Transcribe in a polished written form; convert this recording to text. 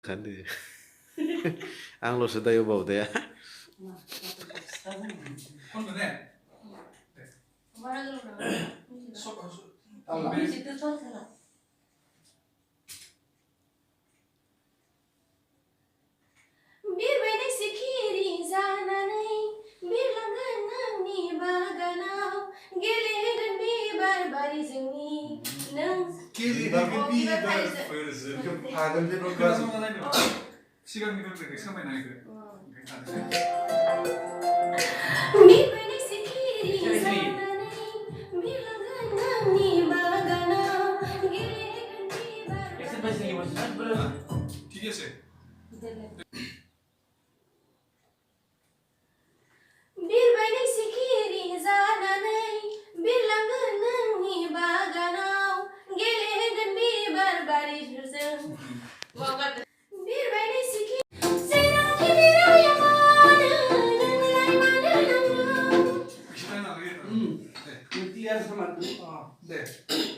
Kandi आंल'सो दायो बावदाया 건너네. बिरबायनाय सिखिरि जानानै बिरलांगोन नोंनि बागानाव गेलेगोन बिबार बारि जोंनि नों 비바 보여줬어. 그나저나 나이도 시간 미룰 상관이 나이도. बिरबायनाय सिखिरि जानानै बिरलांगोन नोंनि बागानाव गेलेगोन बिबार 튀겼어요. बिरबायनाय सिखिरि जानानै बिरलांगोन नोंनि बागानाव गेलेगोन बिबार बारिजों बिरबायनाय सिखिरि जेरावखि बिराया मानो नोंलाय मानो नांगौ 시간이 나가겠다. 네. क्लियर समझ 네.